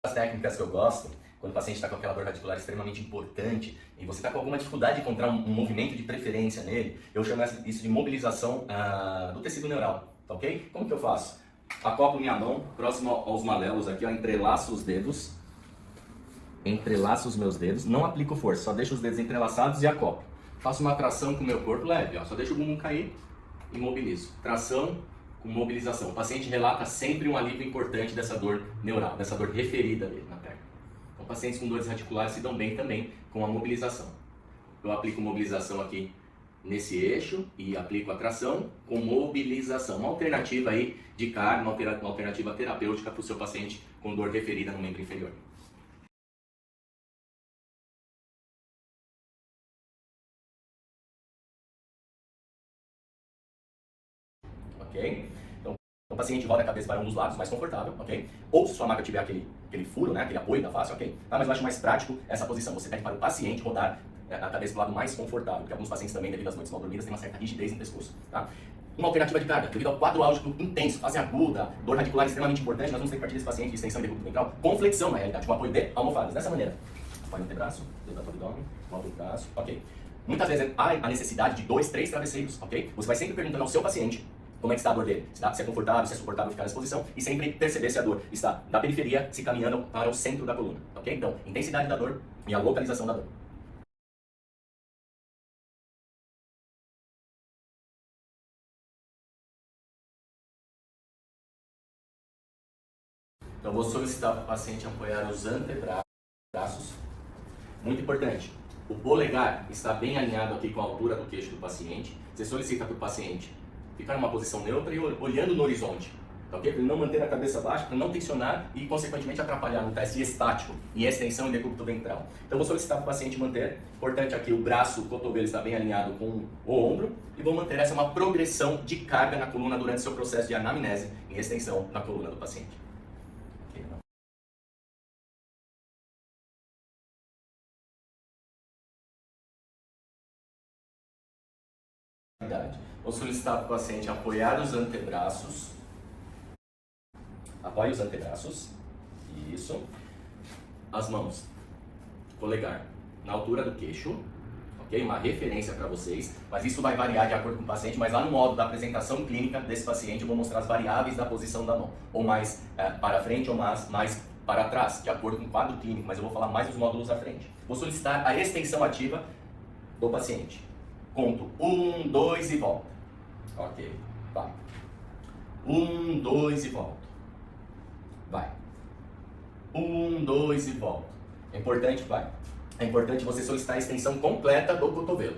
As técnicas que eu gosto, quando o paciente está com aquela dor radicular extremamente importante e você está com alguma dificuldade de encontrar um movimento de preferência nele, eu chamo isso de mobilização do tecido neural, tá ok? Como que eu faço? Acoplo minha mão próximo aos malelos aqui, ó, entrelaço os dedos, entrelaço os meus dedos, não aplico força, só deixo os dedos entrelaçados e acoplo. Faço uma tração com o meu corpo leve, ó, só deixo o bumbum cair e mobilizo. Tração com mobilização. O paciente relata sempre um alívio importante dessa dor neural, dessa dor referida dele na perna. Então, pacientes com dores radiculares se dão bem também com a mobilização. Eu aplico mobilização aqui nesse eixo e aplico a tração com mobilização. Uma alternativa aí de carga, uma alternativa terapêutica para o seu paciente com dor referida no membro inferior. Ok? Então, o paciente roda a cabeça para um dos lados, mais confortável, ok? Ou se sua maca tiver aquele furo, né, aquele apoio da face, ok? Tá, mas eu acho mais prático essa posição. Você pede para o paciente rodar a cabeça para o lado mais confortável, porque alguns pacientes também, devido às noites mal dormidas, têm uma certa rigidez no pescoço, tá? Uma alternativa de carga, devido ao quadro álgico intenso, fase aguda, dor radicular extremamente importante, nós vamos ter que partir desse paciente de extensão de decúbito ventral com flexão, na realidade, com apoio de almofadas, dessa maneira. Apoio no antebraço, dedo do abdômen, volta o braço, ok? Muitas vezes há a necessidade de 2, 3 travesseiros, ok? Você vai sempre perguntando ao seu paciente como é que está a dor dele, se é confortável, se é suportável ficar nessa posição e sempre perceber se a dor está da periferia se caminhando para o centro da coluna, ok? Então, intensidade da dor e a localização da dor. Então, vou solicitar para o paciente apoiar os antebraços. Muito importante, o polegar está bem alinhado aqui com a altura do queixo do paciente. Você solicita para o paciente ficar numa posição neutra e olhando no horizonte, tá ok? Para ele não manter a cabeça baixa, para não tensionar e, consequentemente, atrapalhar no teste estático em extensão e decúbito ventral. Então, vou solicitar para o paciente manter. Importante aqui, o braço, o cotovelo está bem alinhado com o ombro e vou manter essa uma progressão de carga na coluna durante o seu processo de anamnese em extensão na coluna do paciente. Vou solicitar para o paciente apoiar os antebraços. Apoie os antebraços. Isso. As mãos. Polegar na altura do queixo. Ok? Uma referência para vocês. Mas isso vai variar de acordo com o paciente. Mas lá no modo da apresentação clínica desse paciente eu vou mostrar as variáveis da posição da mão. Ou mais para frente ou mais para trás. De acordo com o quadro clínico. Mas eu vou falar mais dos módulos à frente. Vou solicitar a extensão ativa do paciente. Conto 1, 2 e volta. Ok, vai. 1, 2 e volta. Vai. 1, 2 e volta. É importante, vai. É importante você solicitar a extensão completa do cotovelo.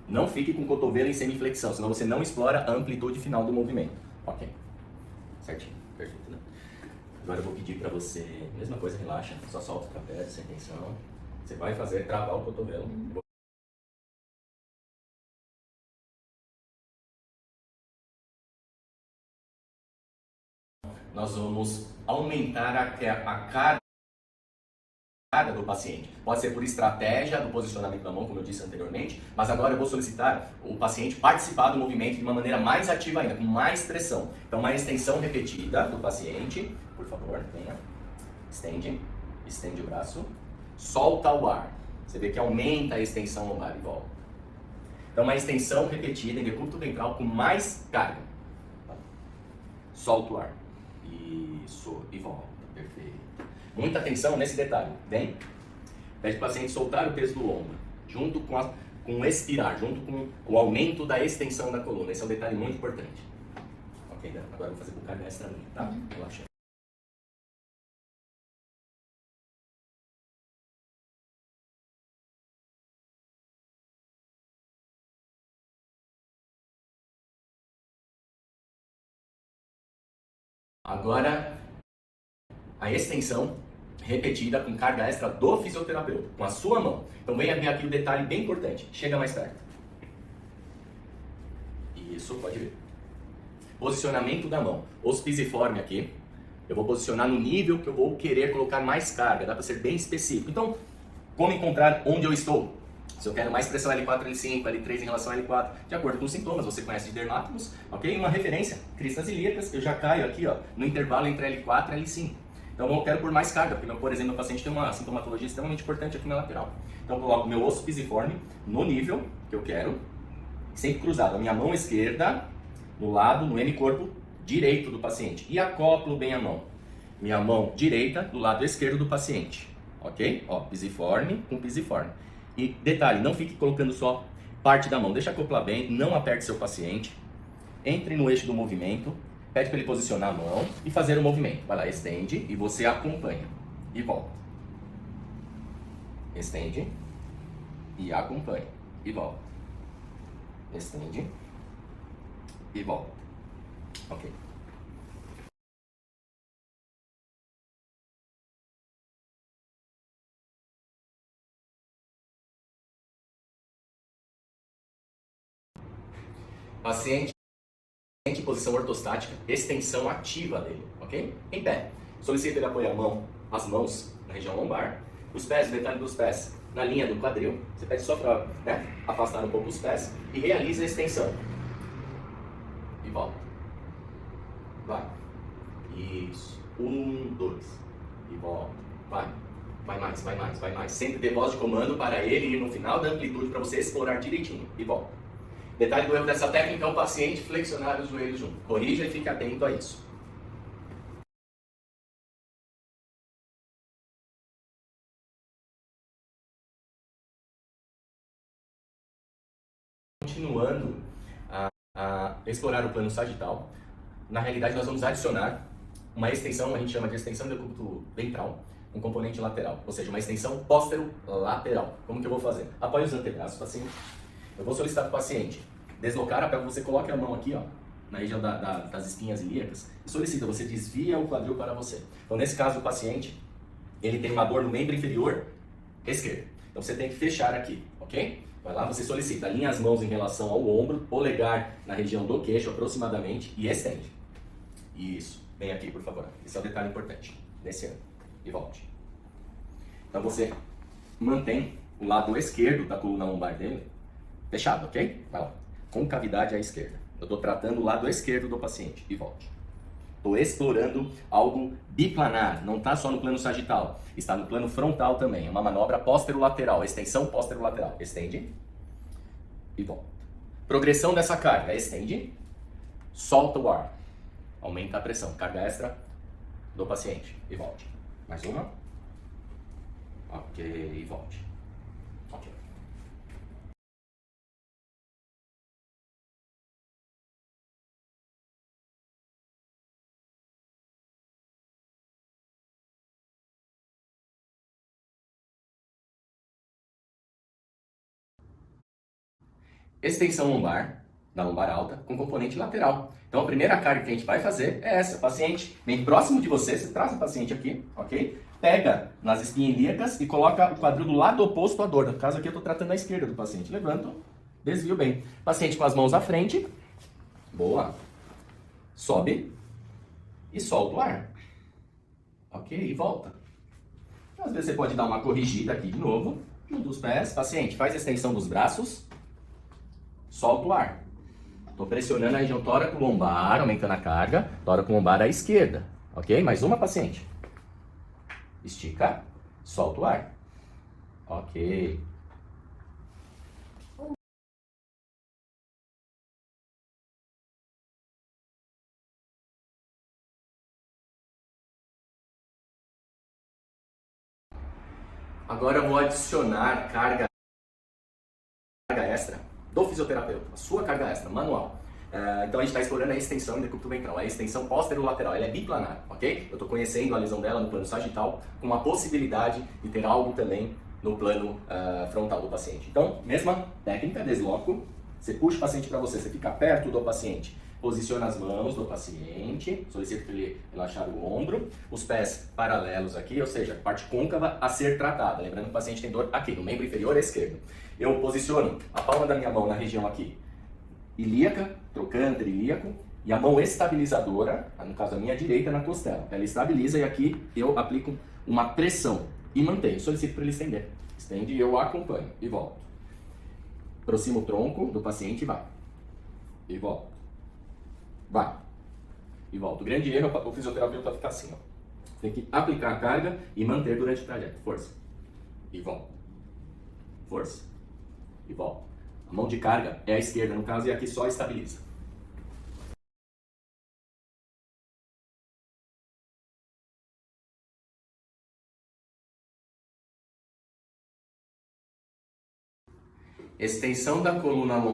Não fique com o cotovelo em semiflexão, senão você não explora a amplitude final do movimento. Ok. Certinho, perfeito, né? Agora eu vou pedir para você, mesma coisa, relaxa, só solta o trapézio, sem tensão. Você vai fazer travar o cotovelo. Nós vamos aumentar a carga do paciente. Pode ser por estratégia do posicionamento da mão, como eu disse anteriormente, mas agora eu vou solicitar o paciente participar do movimento de uma maneira mais ativa ainda, com mais pressão. Então, uma extensão repetida do paciente, por favor, venha, estende o braço, solta o ar. Você vê que aumenta a extensão lombar e volta. Então, uma extensão repetida em decúbito ventral com mais carga. Solta o ar. Isso, e volta, perfeito. Muita atenção nesse detalhe, vem? Pede para o paciente soltar o peso do ombro, junto com o expirar, junto com o aumento da extensão da coluna. Esse é um detalhe muito importante. Ok, agora eu vou fazer com carga extra, tá? Relaxa. Agora, a extensão repetida com carga extra do fisioterapeuta, com a sua mão. Então venha ver aqui o detalhe bem importante. Chega mais perto. Isso, pode ver. Posicionamento da mão. Os pisiforme aqui. Eu vou posicionar no nível que eu vou querer colocar mais carga. Dá para ser bem específico. Então, como encontrar onde eu estou? Se eu quero mais pressão L4, L5, L3 em relação a L4, de acordo com os sintomas, você conhece de dermátomos, ok? Uma referência, cristas ilíacas, eu já caio aqui ó, no intervalo entre L4 e L5. Então, Então eu quero por mais carga, porque, por exemplo, o paciente tem uma sintomatologia extremamente importante aqui na lateral. Então eu coloco meu osso pisiforme no nível que eu quero, sempre cruzado. A minha mão esquerda no lado, no hemicorpo direito do paciente. E acoplo bem a mão. Minha mão direita do lado esquerdo do paciente. Ok? Ó, pisiforme com pisiforme. E detalhe, não fique colocando só parte da mão. Deixa acoplar bem, não aperte seu paciente. Entre no eixo do movimento. Pede para ele posicionar a mão e fazer o movimento. Vai lá, estende e você acompanha. E volta. Estende e acompanha. E volta. Estende e volta. Ok. Paciente em posição ortostática, extensão ativa dele, ok? Em pé. Solicita ele apoiar as mãos na região lombar, os pés, o detalhe dos pés, na linha do quadril. Você pede só para afastar um pouco os pés e realiza a extensão. E volta. Vai. Isso. 1, 2. E volta. Vai. Vai mais, vai mais, vai mais. Sempre dê voz de comando para ele ir no final da amplitude para você explorar direitinho. E volta. Detalhe do erro dessa técnica é o paciente flexionar os joelhos junto. Corrija e fique atento a isso. Continuando a explorar o plano sagital, na realidade nós vamos adicionar uma extensão, a gente chama de extensão do decúbito ventral, um componente lateral, ou seja, uma extensão póstero-lateral. Como que eu vou fazer? Apoie os antebraços, paciente. Eu vou solicitar para o paciente deslocar para que você coloque a mão aqui, ó, na região das espinhas ilíacas, e solicita, você desvia o quadril para você. Então, nesse caso, o paciente, ele tem uma dor no membro inferior esquerdo. Então, você tem que fechar aqui, ok? Vai lá, você solicita, alinha as mãos em relação ao ombro, polegar na região do queixo aproximadamente e estende. Isso, vem aqui, por favor. Esse é o detalhe importante, nesse ano. E volte. Então, você mantém o lado esquerdo da coluna lombar dele fechado, ok? Vai lá. Concavidade à esquerda. Eu estou tratando o lado esquerdo do paciente. E volte. Estou explorando algo biplanar. Não está só no plano sagital. Está no plano frontal também. É uma manobra posterolateral. Extensão posterolateral. Estende. E volta. Progressão dessa carga. Estende. Solta o ar. Aumenta a pressão. Carga extra do paciente. E volte. Mais uma. Ok. E volte. Ok. Extensão lombar, da lombar alta, com componente lateral. Então a primeira carga que a gente vai fazer é essa. Paciente vem próximo de você, você traz o paciente aqui, ok? Pega nas espinhas ilíacas e coloca o quadril do lado oposto à dor. No caso aqui eu estou tratando a esquerda do paciente. Levanto, desvio bem. Paciente com as mãos à frente. Boa. Sobe e solta o ar. Ok? E volta. Às vezes você pode dar uma corrigida aqui de novo. Junta os pés. Paciente, faz a extensão dos braços. Solta o ar. Estou pressionando a região tóraco-lombar, aumentando a carga. Tóraco-lombar à esquerda. Ok? Mais uma, paciente. Estica. Solta o ar. Ok. Agora eu vou adicionar carga extra do fisioterapeuta, a sua carga extra, manual. Então a gente está explorando a extensão do decúbito ventral, a extensão posterolateral, ela é biplanar, ok? Eu estou conhecendo a lesão dela no plano sagital, com uma possibilidade de ter algo também no plano frontal do paciente. Então, mesma técnica, desloco, você puxa o paciente para você, você fica perto do paciente, posiciona as mãos do paciente, solicita para ele relaxar o ombro, os pés paralelos aqui, ou seja, parte côncava a ser tratada. Lembrando que o paciente tem dor aqui, no membro inferior esquerdo. Eu posiciono a palma da minha mão na região aqui, ilíaca, trocânter ilíaco, e a mão estabilizadora, no caso a minha direita, na costela. Ela estabiliza e aqui eu aplico uma pressão e mantenho. Solicito para ele estender. Estende e eu acompanho e volto. Aproximo o tronco do paciente e vai. E volto. Vai. E volta. O grande erro é o fisioterapeuta ficar assim, ó. Tem que aplicar a carga e manter durante o trajeto. Força. E volta. Força. E volta. A mão de carga é a esquerda, no caso, e aqui só estabiliza. Extensão da coluna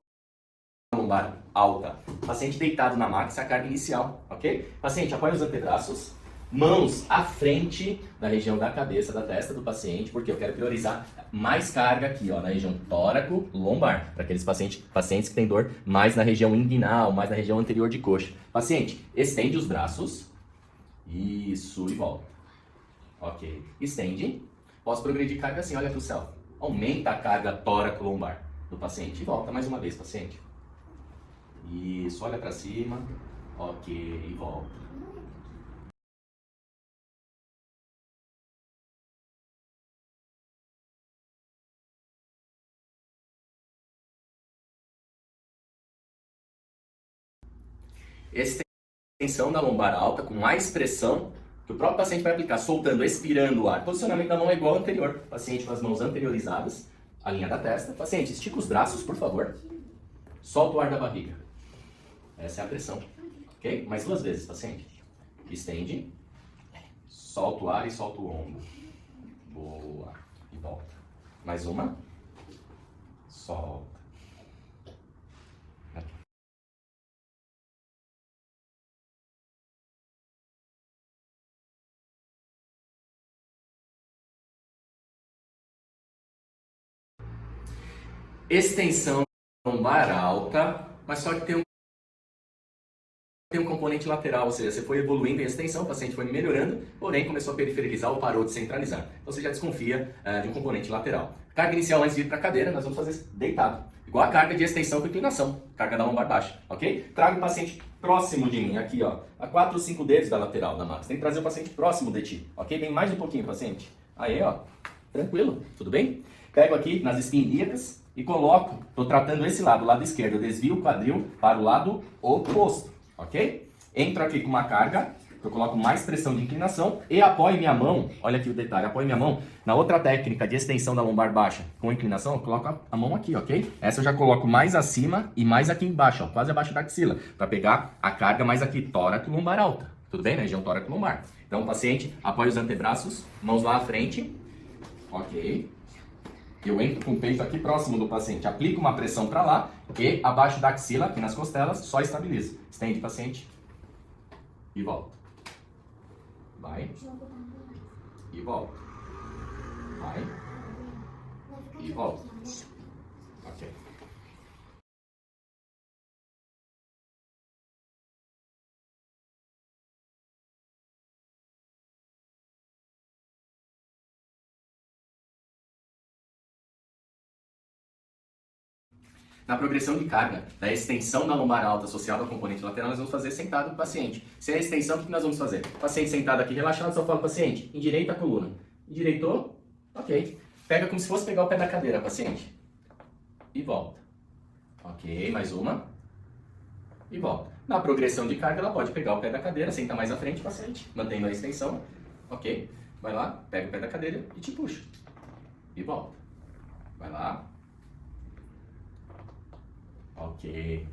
lombar alta. Paciente deitado na maca, essa é a carga inicial, ok? Paciente, apoia os antebraços, mãos à frente da região da cabeça, da testa do paciente, porque eu quero priorizar mais carga aqui, ó, na região tóraco-lombar, para aqueles pacientes que têm dor mais na região inguinal, mais na região anterior de coxa. Paciente, estende os braços, isso, e volta. Ok, estende, posso progredir carga assim, olha para o céu. Aumenta a carga tóraco-lombar do paciente e volta mais uma vez, paciente. Isso, olha para cima, ok, e volta. Extensão da lombar alta com mais pressão que o próprio paciente vai aplicar, soltando, expirando o ar. Posicionamento da mão é igual ao anterior. Paciente com as mãos anteriorizadas, a linha da testa. Paciente, estica os braços, por favor. Solta o ar da barriga. Essa é a pressão. Ok? Mais 2 vezes, paciente. Estende. Solta o ar e solta o ombro. Boa. E volta. Mais uma. Solta. Extensão lombar alta, mas só que tem um componente lateral, ou seja, você foi evoluindo em extensão, o paciente foi melhorando, porém começou a periferizar ou parou de centralizar. Então você já desconfia de um componente lateral. Carga inicial antes de ir para a cadeira, nós vamos fazer deitado. Igual a carga de extensão com inclinação, carga da lombar baixa, ok? Traga o paciente próximo de mim, aqui ó, a 4 ou 5 dedos da lateral da maca. Você tem que trazer o paciente próximo de ti, ok? Vem mais um pouquinho, paciente. Aí ó, tranquilo, tudo bem? Pego aqui nas espinhas e coloco, estou tratando esse lado, o lado esquerdo, eu desvio o quadril para o lado oposto, ok? Entro aqui com uma carga, eu coloco mais pressão de inclinação e apoio minha mão, olha aqui o detalhe, apoio minha mão na outra técnica de extensão da lombar baixa com inclinação, eu coloco a mão aqui, ok? Essa eu já coloco mais acima e mais aqui embaixo, ó, quase abaixo da axila, para pegar a carga mais aqui, tórax lombar alta, tudo bem? Na região tórax lombar. Então, paciente, apoia os antebraços, mãos lá à frente, ok? Eu entro com o peito aqui próximo do paciente, aplico uma pressão para lá e abaixo da axila, aqui nas costelas, só estabiliza. Estende, paciente. E volta. Vai. E volta. Vai. E volta. Ok. Na progressão de carga, da extensão da lombar alta associada ao componente lateral, nós vamos fazer sentado com o paciente. Se é a extensão, o que nós vamos fazer? Paciente sentado aqui, relaxado, só fala, paciente, endireita a coluna. Endireitou? Ok. Pega como se fosse pegar o pé da cadeira, paciente. E volta. Ok, mais uma. E volta. Na progressão de carga, ela pode pegar o pé da cadeira, senta mais à frente, paciente, mantendo a extensão. Ok. Vai lá, pega o pé da cadeira e te puxa. E volta. Vai lá. Ok.